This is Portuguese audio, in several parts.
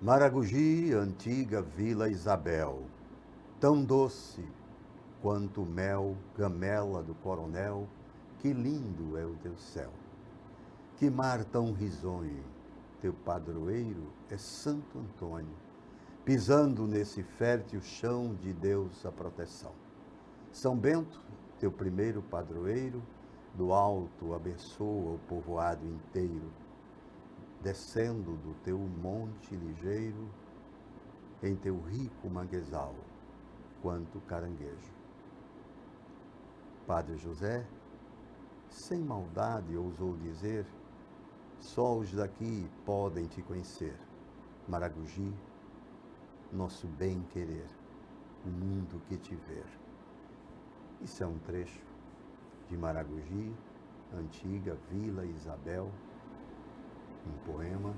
Maragogi, antiga Vila Isabel, tão doce quanto o mel, gamela do coronel, que lindo é o teu céu. Que mar tão risonho, teu padroeiro é Santo Antônio, pisando nesse fértil chão de Deus a proteção. São Bento, teu primeiro padroeiro, do alto abençoa o povoado inteiro, descendo do teu monte ligeiro, em teu rico manguezal, quanto caranguejo. Padre José, sem maldade, ousou dizer, só os daqui podem te conhecer. Maragogi, nosso bem-querer, o mundo que te ver. Isso é um trecho de Maragogi, antiga Vila Isabel, um poema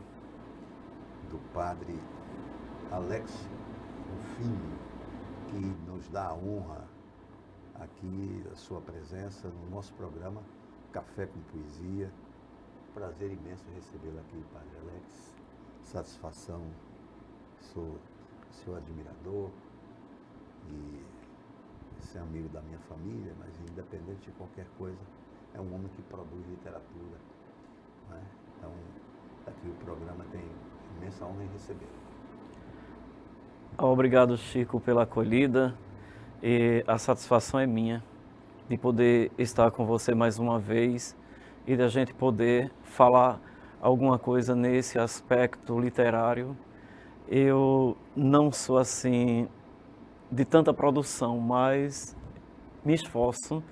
do padre Alex Rufino, que nos dá a honra aqui da sua presença no nosso programa Café com Poesia. Prazer imenso recebê-lo aqui, padre Alex. Satisfação, sou seu admirador e ser amigo da minha família, mas independente de qualquer coisa, é um homem que produz literatura, né? Então, aqui o programa tem imensa honra em recebê-lo. Obrigado, Chico, pela acolhida, e a satisfação é minha de poder estar com você mais uma vez e da gente poder falar alguma coisa nesse aspecto literário. Eu não sou assim de tanta produção, mas me esforço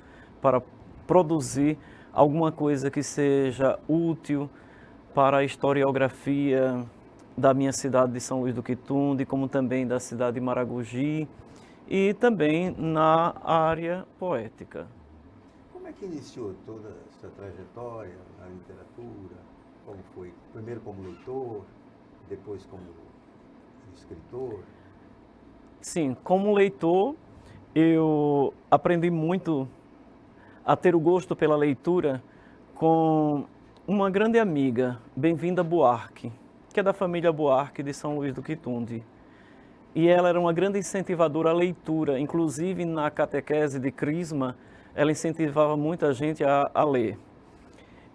para produzir alguma coisa que seja útil para a historiografia da minha cidade de São Luís do Quitunde, como também da cidade de Maragogi e também na área poética. Como é que iniciou toda essa trajetória na literatura? Como foi? Primeiro como leitor, depois como escritor? Sim, como leitor, eu aprendi muito a ter o gosto pela leitura com uma grande amiga, Bem-vinda Buarque, que é da família Buarque de São Luís do Quitunde. E ela era uma grande incentivadora à leitura, inclusive na catequese de Crisma, ela incentivava muita gente a ler.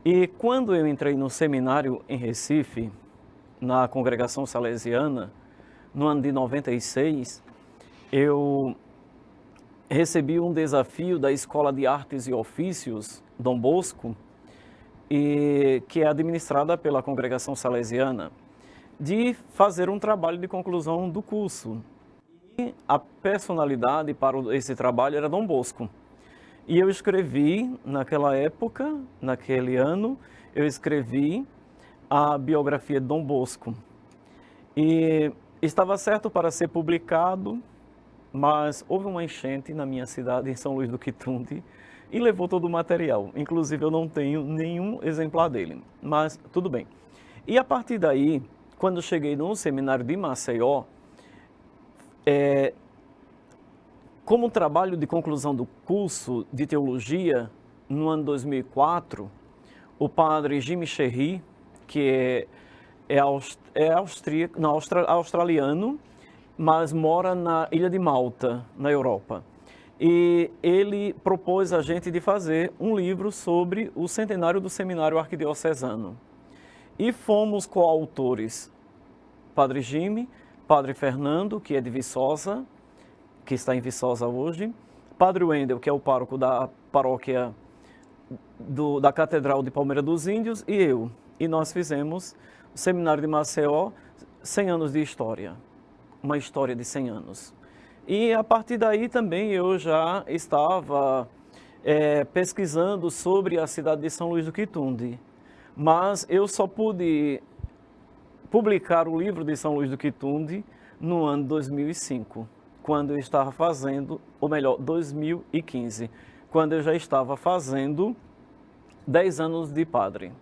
E quando eu entrei no seminário em Recife, na congregação salesiana, no ano de 96, eu recebi um desafio da Escola de Artes e Ofícios, Dom Bosco, que é administrada pela congregação salesiana, de fazer um trabalho de conclusão do curso. E a personalidade para esse trabalho era Dom Bosco. E eu escrevi, naquela época, naquele ano, eu escrevi a biografia de Dom Bosco. E estava certo para ser publicado, mas houve uma enchente na minha cidade, em São Luís do Quitunde, e levou todo o material. Inclusive, eu não tenho nenhum exemplar dele, mas tudo bem. E a partir daí, quando eu cheguei no seminário de Maceió, como trabalho de conclusão do curso de teologia, no ano 2004, o padre Jimmy Cherry, que é australiano, mas mora na Ilha de Malta, na Europa. E ele propôs a gente de fazer um livro sobre o centenário do Seminário Arquidiocesano. E fomos coautores, Padre Jimmy, Padre Fernando, que é de Viçosa, que está em Viçosa hoje, Padre Wendel, que é o pároco da paróquia da Catedral de Palmeira dos Índios, e eu. E nós fizemos o Seminário de Maceió, 100 anos de história, uma história de 100 anos. E a partir daí também eu já estava pesquisando sobre a cidade de São Luís do Quitunde, mas eu só pude publicar o livro de São Luís do Quitunde no ano 2005, quando eu estava fazendo, ou melhor, 2015, quando eu já estava fazendo 10 anos de padre.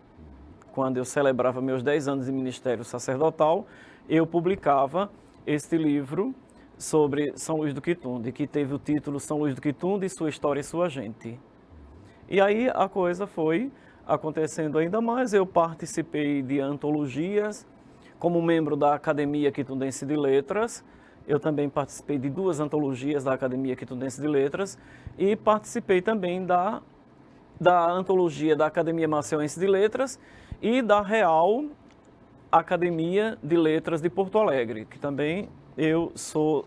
Quando eu celebrava meus 10 anos de ministério sacerdotal, eu publicava este livro sobre São Luís do Quitunde, que teve o título São Luís do Quitunde, Sua História e Sua Gente. E aí a coisa foi acontecendo ainda mais, eu participei de antologias, como membro da Academia Quitundense de Letras. Eu também participei de 2 antologias da Academia Quitundense de Letras e participei também da antologia da Academia Maceuense de Letras e da Real Academia de Letras de Porto Alegre, que também eu sou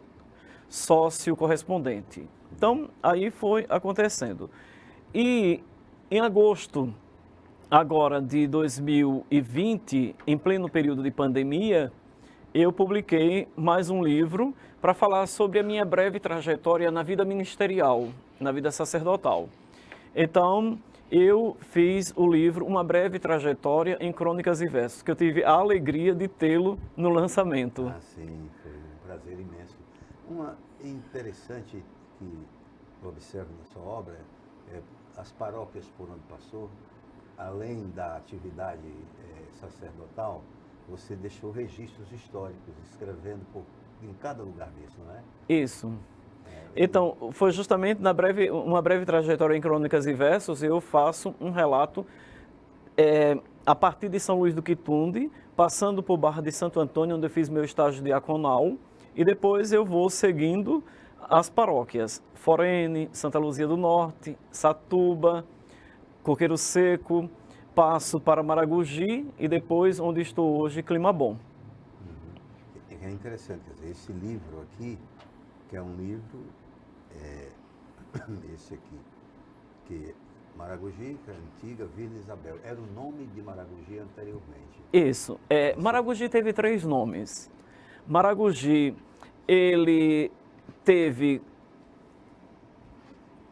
sócio correspondente. Então, aí foi acontecendo. E em agosto agora de 2020, em pleno período de pandemia, eu publiquei mais um livro para falar sobre a minha breve trajetória na vida ministerial, na vida sacerdotal. Então, eu fiz o livro Uma Breve Trajetória em Crônicas e Versos, que eu tive a alegria de tê-lo no lançamento. Ah, sim, foi um prazer imenso. Uma interessante que eu observo na sua obra é as paróquias por onde passou, além da atividade sacerdotal, você deixou registros históricos, escrevendo em cada lugar disso, não é? Isso. Então, foi justamente uma breve trajetória em Crônicas e Versos, eu faço um relato a partir de São Luís do Quitunde, passando por Barra de Santo Antônio, onde eu fiz meu estágio diaconal, e depois eu vou seguindo as paróquias, Forene, Santa Luzia do Norte, Satuba, Coqueiro Seco, passo para Maragogi e depois, onde estou hoje, Climabom. É interessante, quer dizer, esse livro aqui, que é um livro, esse aqui, que Maragogi, que é a antiga Vila Isabel, era o nome de Maragogi anteriormente. Isso, Maragogi teve 3 nomes. Maragogi, ele teve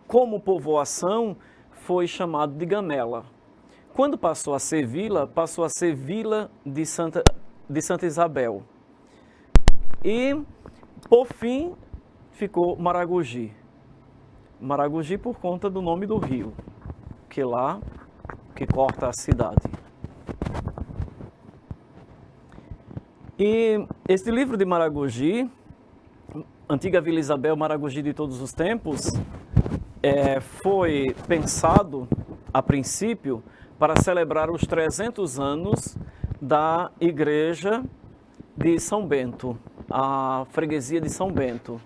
como povoação, foi chamado de Gamela. Quando passou a ser vila de Santa Isabel. E, por fim, ficou Maragogi. Maragogi por conta do nome do rio, que corta a cidade. E este livro de Maragogi, Antiga Vila Isabel, Maragogi de Todos os Tempos, foi pensado, a princípio, para celebrar os 300 anos da Igreja de São Bento, a freguesia de São Bento.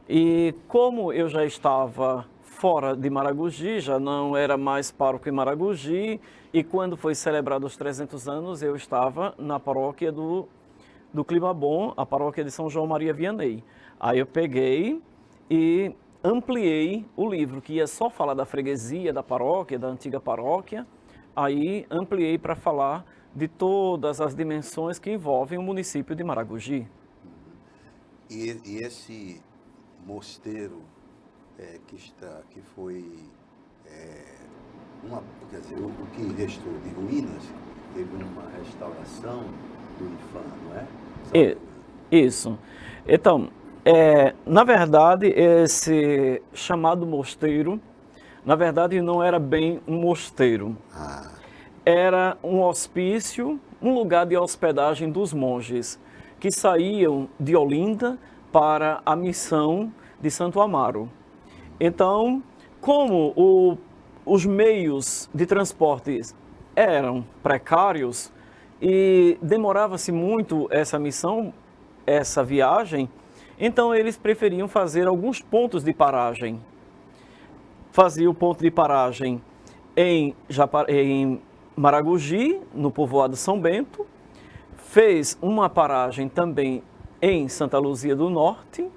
E como eu já estava fora de Maragogi, já não era mais pároco em Maragogi, e quando foi celebrado os 300 anos, eu estava na paróquia do Climabom, a paróquia de São João Maria Vianney. Aí eu peguei e ampliei o livro, que ia só falar da freguesia, da paróquia, da antiga paróquia, aí ampliei para falar de todas as dimensões que envolvem o município de Maragogi. E esse mosteiro que foi quer dizer, o que restou de ruínas, teve uma restauração do IFAM, não é? Isso. Então, na verdade, esse chamado mosteiro, na verdade não era bem um mosteiro. Era um hospício, um lugar de hospedagem dos monges, que saíam de Olinda para a missão de Santo Amaro. Então, como os meios de transporte eram precários e demorava-se muito essa missão, essa viagem, então eles preferiam fazer alguns pontos de paragem. Fazia o ponto de paragem em Maragogi, no povoado São Bento, fez uma paragem também em Santa Luzia do Norte,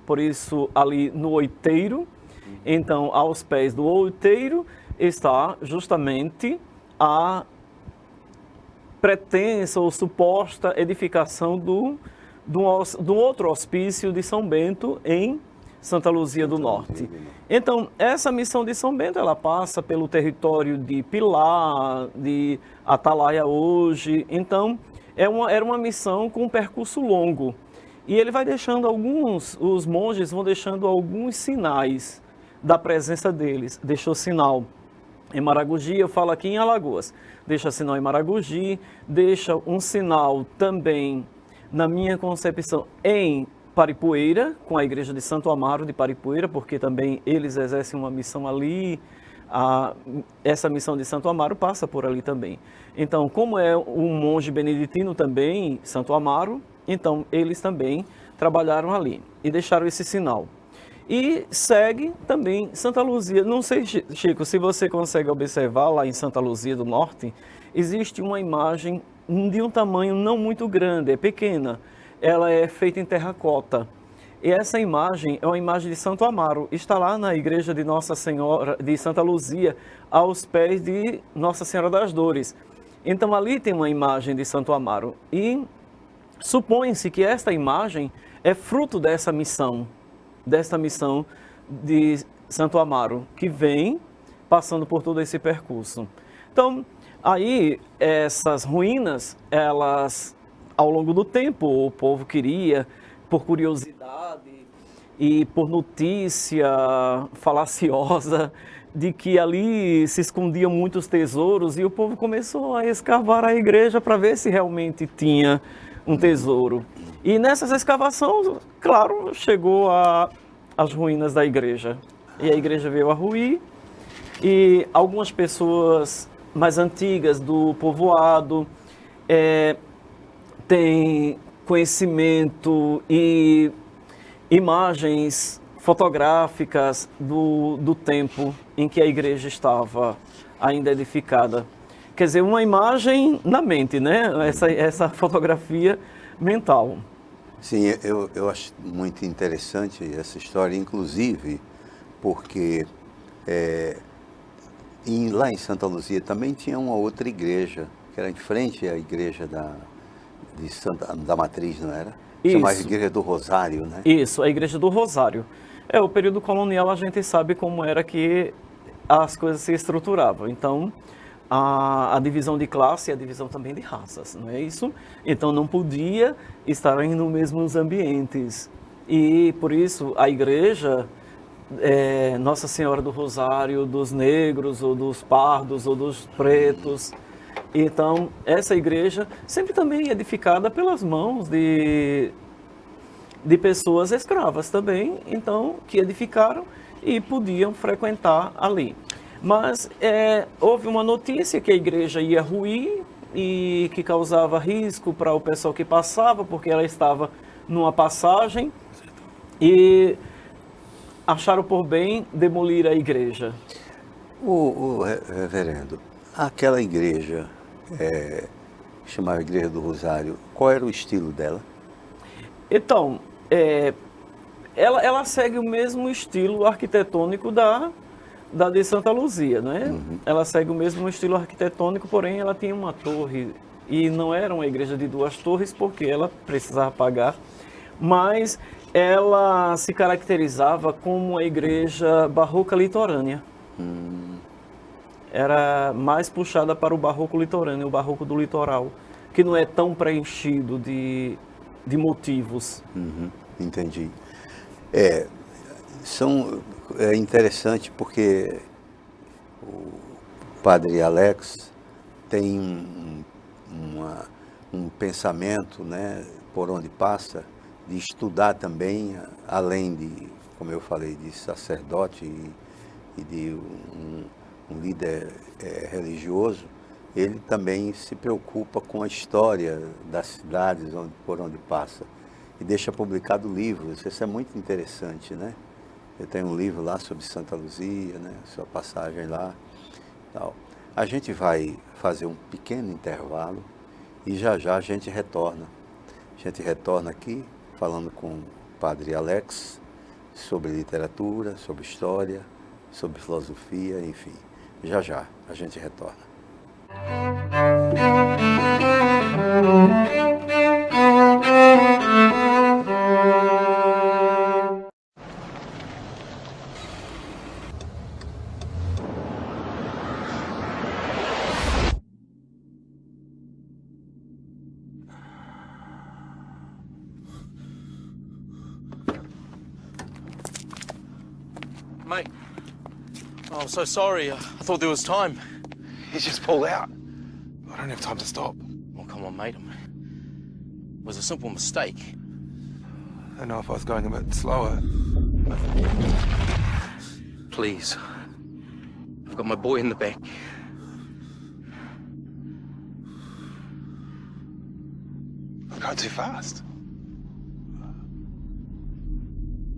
por isso ali no Oiteiro. Então, aos pés do Oiteiro está justamente a pretensa ou suposta edificação do outro hospício de São Bento em Santa Luzia do Norte. Então, essa missão de São Bento, ela passa pelo território de Pilar, de Atalaia hoje. Então, era uma missão com um percurso longo. E ele vai deixando os monges vão deixando alguns sinais da presença deles. Deixou sinal em Maragogi, eu falo aqui em Alagoas. Deixa sinal em Maragogi, deixa um sinal também, na minha concepção, em Paripoeira, com a igreja de Santo Amaro de Paripoeira, porque também eles exercem uma missão ali, essa missão de Santo Amaro passa por ali também. Então, como é um monge beneditino também, Santo Amaro, então eles também trabalharam ali e deixaram esse sinal. E segue também Santa Luzia. Não sei, Chico, se você consegue observar lá em Santa Luzia do Norte, existe uma imagem de um tamanho não muito grande, é pequena. Ela é feita em terracota. E essa imagem é uma imagem de Santo Amaro. Está lá na igreja de Nossa Senhora, de Santa Luzia, aos pés de Nossa Senhora das Dores. Então ali tem uma imagem de Santo Amaro. E supõe-se que esta imagem é fruto dessa missão de Santo Amaro, que vem passando por todo esse percurso. Então, aí essas ruínas, elas, ao longo do tempo, o povo queria, por curiosidade e por notícia falaciosa, de que ali se escondiam muitos tesouros, e o povo começou a escavar a igreja para ver se realmente tinha um tesouro. E nessas escavações, claro, chegou às ruínas da igreja. E a igreja veio a ruir, e algumas pessoas mais antigas do povoado têm conhecimento e imagens fotográficas do tempo em que a igreja estava ainda edificada. Quer dizer, uma imagem na mente, né? Essa fotografia mental. Sim, eu acho muito interessante essa história, inclusive porque lá em Santa Luzia também tinha uma outra igreja, que era em frente à igreja da Matriz, não era? Chamava Igreja do Rosário, né? Isso, a Igreja do Rosário. O período colonial a gente sabe como era que as coisas se estruturavam. Então, a divisão de classe e a divisão também de raças, não é isso? Então, não podia estar nos mesmos ambientes. E, por isso, a igreja, Nossa Senhora do Rosário, dos negros, ou dos pardos, ou dos pretos. Então, essa igreja sempre também edificada pelas mãos de pessoas escravas também, então, que edificaram e podiam frequentar ali. Mas houve uma notícia que a igreja ia ruir e que causava risco para o pessoal que passava, porque ela estava numa passagem, e acharam por bem demolir a igreja. O reverendo, aquela igreja, que chamava Igreja do Rosário, qual era o estilo dela? Então, ela segue o mesmo estilo arquitetônico da de Santa Luzia, não é? Uhum. Ela segue o mesmo estilo arquitetônico, porém ela tinha uma torre, e não era uma igreja de 2 torres, porque ela precisava pagar, mas ela se caracterizava como uma igreja barroca litorânea. Era mais puxada para o barroco litorâneo, o barroco do litoral, que não é tão preenchido de motivos. Uhum, entendi. É interessante porque o padre Alex tem um pensamento, né, por onde passa, de estudar também, além de, como eu falei, de sacerdote e de um líder religioso, ele também se preocupa com a história das cidades por onde passa e deixa publicado livros. Isso é muito interessante, né? Eu tenho um livro lá sobre Santa Luzia, né? Sua passagem lá, tal. A gente vai fazer um pequeno intervalo e já a gente retorna. A gente retorna aqui falando com o padre Alex sobre literatura, sobre história, sobre filosofia, enfim. Já a gente retorna. Mate, I'm so sorry. I thought there was time. He's just pulled out. I don't have time to stop. Well, come on, mate. It was a simple mistake. I don't know if I was going a bit slower. Please. I've got my boy in the back. I'm going too fast.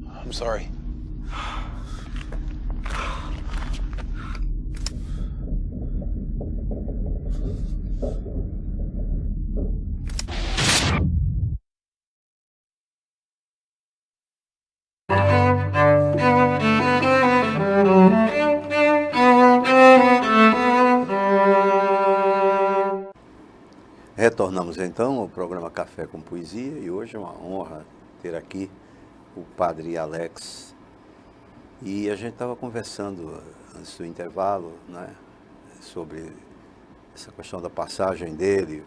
I'm sorry. Retornamos então ao programa Café com Poesia e hoje é uma honra ter aqui o Padre Alex. E a gente estava conversando antes do intervalo, né, sobre essa questão da passagem dele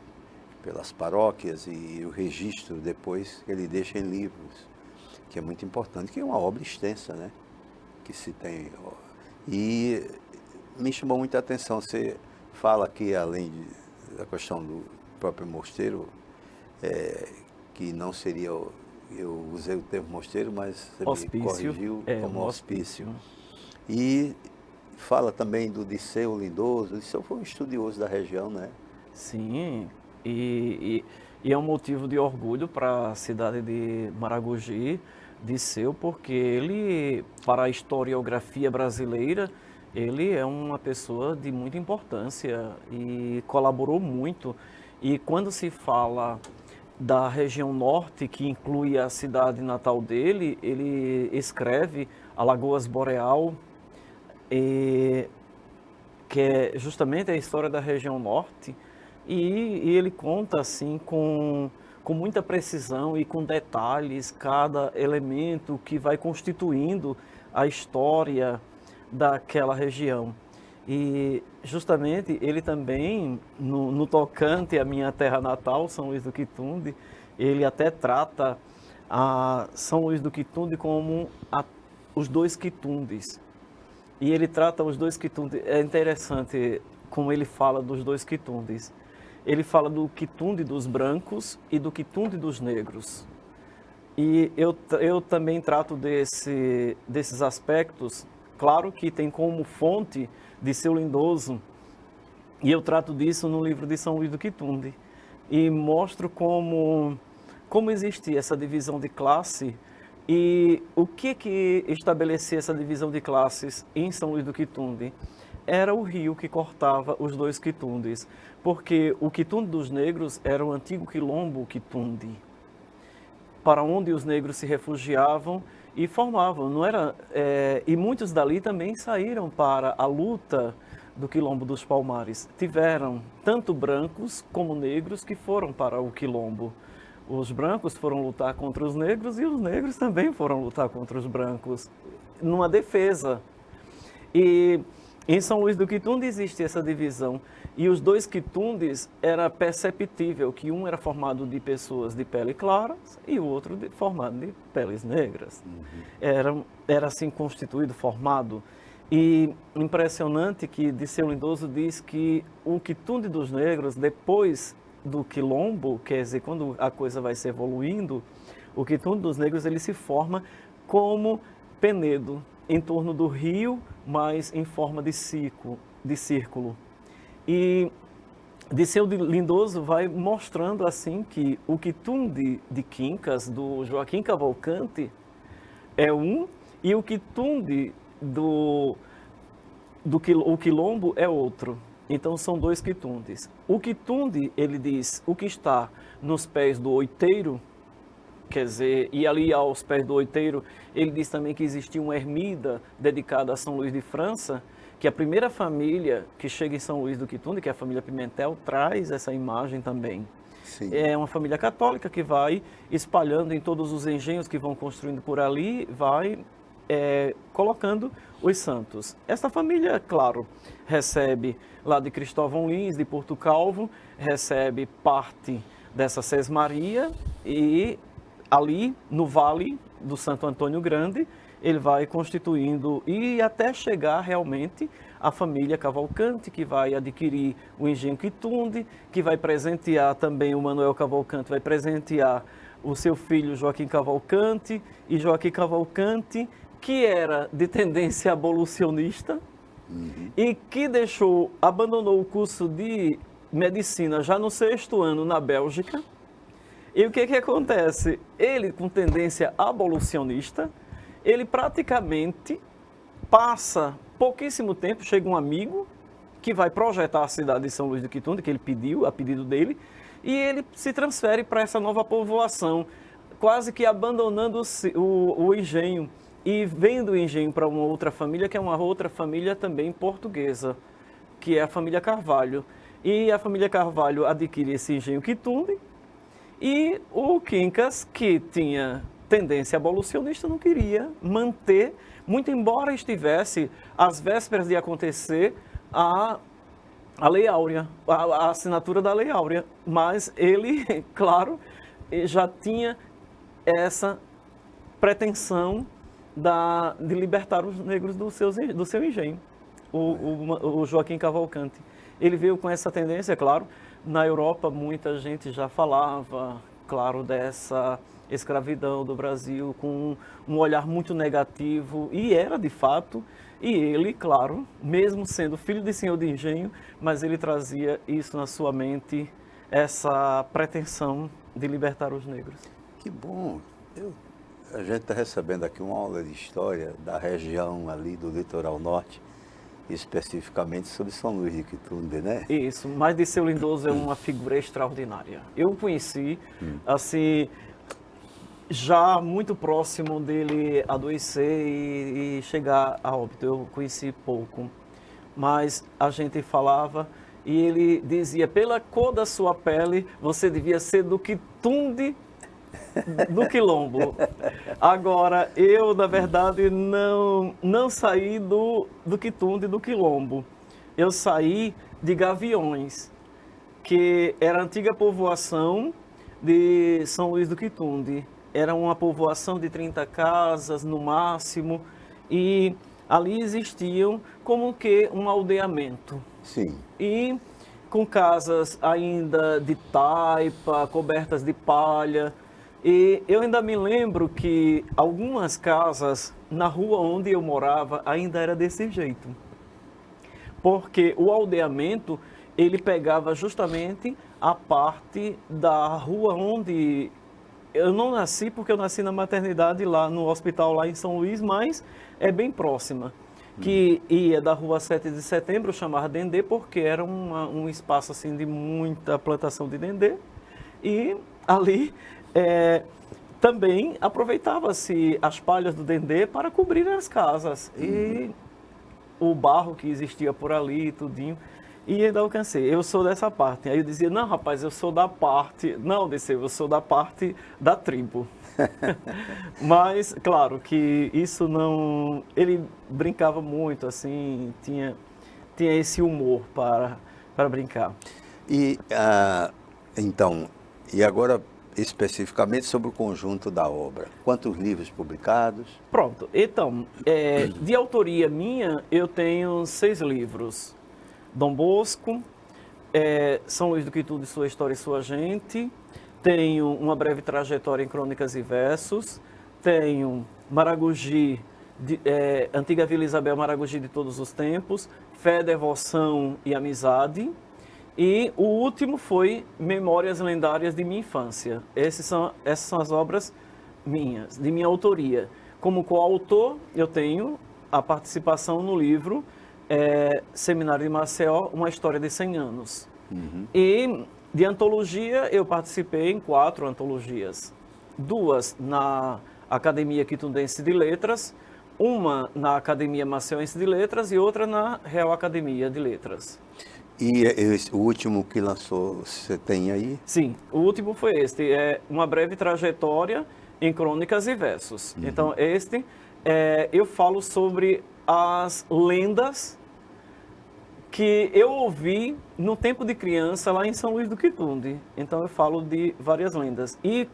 pelas paróquias e o registro depois que ele deixa em livros, que é muito importante, que é uma obra extensa, né, que se tem. E me chamou muita atenção, você fala aqui, além da questão do próprio mosteiro, que não seria, eu usei o termo mosteiro, mas você Hospício, me corrigiu como um hospício. E fala também do Disseu Lindoso. O Disseu foi um estudioso da região, né? Sim, e é um motivo de orgulho para a cidade de Maragogi, Disseu, porque ele, para a historiografia brasileira, ele é uma pessoa de muita importância e colaborou muito. E quando se fala da região norte, que inclui a cidade natal dele, ele escreve Alagoas Boreal, que é justamente a história da região norte, e ele conta assim com muita precisão e com detalhes cada elemento que vai constituindo a história daquela região. E justamente ele também, no tocante à minha terra natal, São Luís do Quitunde, ele até trata a São Luís do Quitunde como os dois quitundes. E ele trata os dois quitundes, é interessante como ele fala dos dois quitundes. Ele fala do quitunde dos brancos e do quitunde dos negros. E eu também trato desses aspectos, claro que tem como fonte Disseu Lindoso, e eu trato disso no livro de São Luís do Quitunde, e mostro como existia essa divisão de classe e o que estabelecia essa divisão de classes em São Luís do Quitunde. Era o rio que cortava os dois quitundes, porque o quitunde dos negros era o antigo quilombo Quitunde, para onde os negros se refugiavam e formavam, não era, e muitos dali também saíram para a luta do Quilombo dos Palmares. Tiveram tanto brancos como negros que foram para o Quilombo. Os brancos foram lutar contra os negros e os negros também foram lutar contra os brancos, numa defesa. E em São Luís do Quitunde existe essa divisão. E os dois quitundes era perceptível que um era formado de pessoas de pele clara e o outro formado de peles negras. Era assim constituído, formado. E impressionante que Disseu Lindoso diz que o quitunde dos negros, depois do quilombo, quer dizer, quando a coisa vai se evoluindo, o quitunde dos negros ele se forma como Penedo, em torno do rio, mas em forma de círculo. E Disseu Lindoso vai mostrando assim que o quitunde de Quincas, do Joaquim Cavalcante, é um, e o quitunde o quilombo é outro. Então são dois quitundes. O quitunde, ele diz, o que está nos pés do oiteiro, quer dizer, e ali aos pés do oiteiro, ele diz também que existia uma ermida dedicada a São Luís de França, que a primeira família que chega em São Luís do Quitunde, que é a família Pimentel, traz essa imagem também. Sim. É uma família católica que vai espalhando em todos os engenhos que vão construindo por ali, vai colocando os santos. Esta família, claro, recebe lá de Cristóvão Lins, de Porto Calvo, recebe parte dessa Sesmaria e ali no Vale do Santo Antônio Grande, ele vai constituindo e até chegar realmente a família Cavalcante, que vai adquirir o engenho Quitunde, que vai presentear também o Manuel Cavalcante, vai presentear o seu filho Joaquim Cavalcante, e Joaquim Cavalcante, que era de tendência abolicionista, e que abandonou o curso de medicina já no 6º ano na Bélgica. E o que acontece? Ele, com tendência abolicionista, ele praticamente passa pouquíssimo tempo, chega um amigo que vai projetar a cidade de São Luís do Quitunde, que ele pediu, a pedido dele, e ele se transfere para essa nova povoação, quase que abandonando o engenho e vendo o engenho para uma outra família, que é uma outra família também portuguesa, que é a família Carvalho. E a família Carvalho adquire esse engenho Quitunde, e o Quincas, que tinha tendência abolicionista, não queria manter, muito embora estivesse às vésperas de acontecer a Lei Áurea, a assinatura da Lei Áurea. Mas ele, claro, já tinha essa pretensão de libertar os negros do seu engenho, o Joaquim Cavalcante. Ele veio com essa tendência, claro. Na Europa, muita gente já falava, claro, dessa escravidão do Brasil com um olhar muito negativo, e era de fato. E ele, claro, mesmo sendo filho de senhor de engenho, mas ele trazia isso na sua mente, essa pretensão de libertar os negros. Que bom! A gente está recebendo aqui uma aula de história da região ali do litoral norte, especificamente sobre São Luís de Quitunde, né? Isso, mas Dirceu Lindoso é uma figura extraordinária. Eu o conheci, assim, já muito próximo dele adoecer e chegar a óbito. Eu conheci pouco, mas a gente falava e ele dizia: pela cor da sua pele, você devia ser do Quitunde do Quilombo. Agora, eu, na verdade, não saí do Quitunde do Quilombo. Eu saí de Gaviões, que era a antiga povoação de São Luís do Quitunde. Era uma povoação de 30 casas no máximo, e ali existiam como que um aldeamento. Sim. E com casas ainda de taipa, cobertas de palha. E eu ainda me lembro que algumas casas na rua onde eu morava ainda era desse jeito. Porque o aldeamento, ele pegava justamente a parte da rua onde eu não nasci, porque eu nasci na maternidade lá no hospital lá em São Luís, mas é bem próxima. Que ia da rua 7 de setembro, chamava Dendê, porque era um espaço assim de muita plantação de dendê. E ali também aproveitava-se as palhas do dendê para cobrir as casas. E o barro que existia por ali, tudinho. E ainda alcancei. Eu sou dessa parte. Aí eu dizia: não, rapaz, eu sou da parte... Não, Dirceu, eu sou da parte da tribo. Mas, claro, que isso não... Ele brincava muito, assim, tinha esse humor para brincar. E, então, e agora especificamente sobre o conjunto da obra. Quantos livros publicados? Pronto. Então, de autoria minha, eu tenho 6 livros. Dom Bosco, São Luís do Quitunde, Sua História e Sua Gente. Tenho Uma Breve Trajetória em Crônicas e Versos. Tenho Maragogi, Antiga Vila Isabel, Maragogi de Todos os Tempos. Fé, Devoção e Amizade. E o último foi Memórias Lendárias de Minha Infância. Essas são as obras minhas, de minha autoria. Como coautor, eu tenho a participação no livro Seminário de Maceió, Uma História de 100 Anos. E de antologia, eu participei em 4 antologias. 2 na Academia Quitundense de Letras, uma na Academia Maceiense de Letras e outra na Real Academia de Letras. E o último que lançou, você tem aí? Sim, o último foi este, Uma Breve Trajetória em Crônicas e Versos. Então, eu falo sobre as lendas que eu ouvi no tempo de criança lá em São Luís do Quitunde. Então, eu falo de várias lendas. E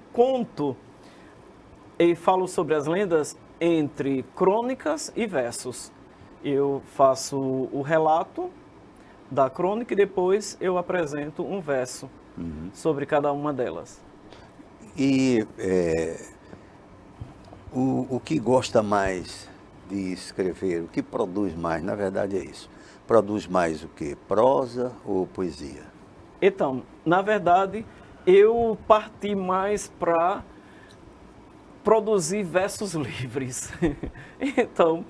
falo sobre as lendas entre crônicas e versos. Eu faço o relato da crônica e depois eu apresento um verso sobre cada uma delas. E o que gosta mais de escrever, o que produz mais, na verdade é isso. Produz mais o quê? Prosa ou poesia? Então, na verdade, eu parti mais para produzir versos livres. Então,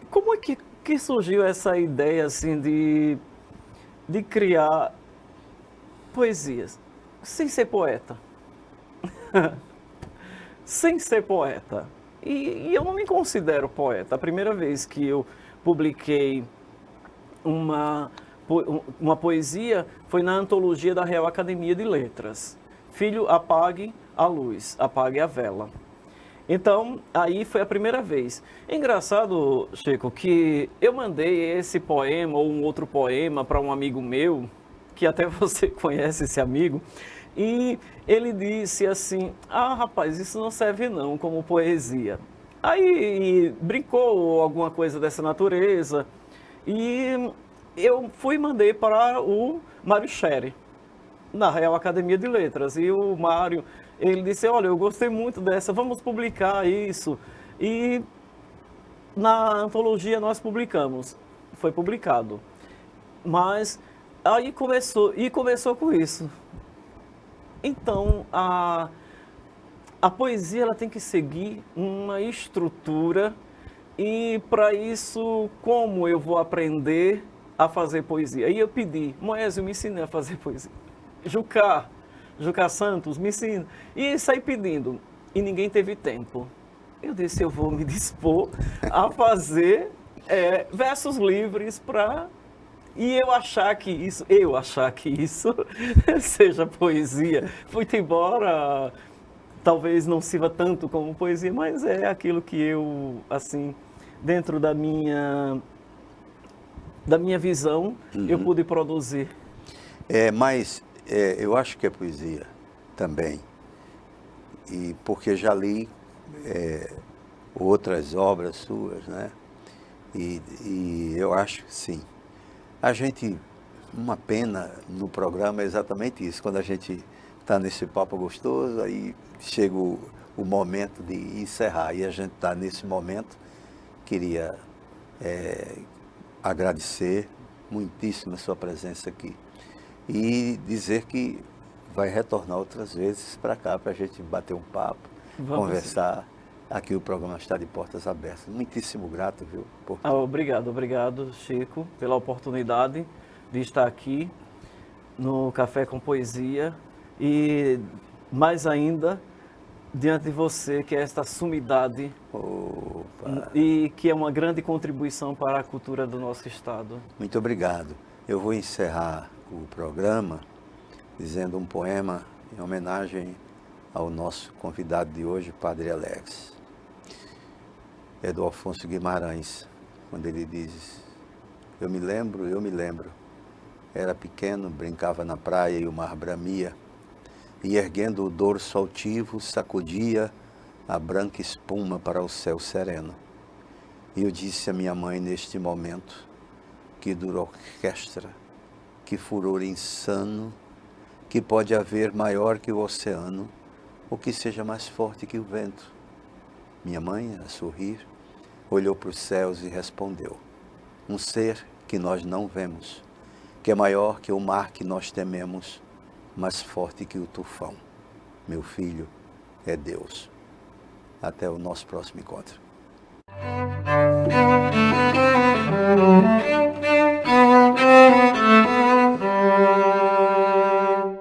como é que surgiu essa ideia assim de criar poesias sem ser poeta? Sem ser poeta. E eu não me considero poeta. A primeira vez que eu publiquei uma poesia foi na antologia da Real Academia de Letras. Filho, apague a luz, apague a vela. Então, aí foi a primeira vez. É engraçado, Chico, que eu mandei esse poema ou um outro poema para um amigo meu, que até você conhece esse amigo, e ele disse assim, rapaz, isso não serve não como poesia. Aí brincou alguma coisa dessa natureza, e eu fui e mandei para o Mário Sherry, na Real Academia de Letras. E o Mário, ele disse, olha, eu gostei muito dessa, vamos publicar isso. E na antologia nós publicamos, foi publicado. Mas aí começou com isso. Então, a poesia ela tem que seguir uma estrutura e para isso, como eu vou aprender a fazer poesia? Aí eu pedi, Moésio, me ensine a fazer poesia. Jucá Santos, me ensina. E saí pedindo, e ninguém teve tempo. Eu disse, eu vou me dispor a fazer versos livres para... E eu achar que isso seja poesia. Fui embora, talvez não sirva tanto como poesia, mas é aquilo que eu, assim, dentro da minha visão, eu pude produzir. Mas eu acho que é poesia também. E porque já li outras obras suas, né? E eu acho que sim. Uma pena no programa é exatamente isso, quando a gente está nesse papo gostoso, aí chega o momento de encerrar, e a gente está nesse momento, queria agradecer muitíssimo a sua presença aqui, e dizer que vai retornar outras vezes para cá, para a gente bater um papo, conversar. Aqui o programa está de portas abertas. Muitíssimo grato, viu? Obrigado, Chico, pela oportunidade de estar aqui no Café com Poesia e, mais ainda, diante de você, que é esta sumidade. Opa. E que é uma grande contribuição para a cultura do nosso estado. Muito obrigado. Eu vou encerrar o programa dizendo um poema em homenagem ao nosso convidado de hoje, Padre Alex. É do Afonso Guimarães, quando ele diz: eu me lembro, era pequeno, brincava na praia e o mar bramia, e erguendo o dorso altivo, sacudia a branca espuma para o céu sereno. E eu disse à minha mãe neste momento, que dura orquestra, que furor insano, que pode haver maior que o oceano, ou que seja mais forte que o vento. Minha mãe, a sorrir, olhou para os céus e respondeu: um ser que nós não vemos, que é maior que o mar que nós tememos, mais forte que o tufão. Meu filho, é Deus. Até o nosso próximo encontro.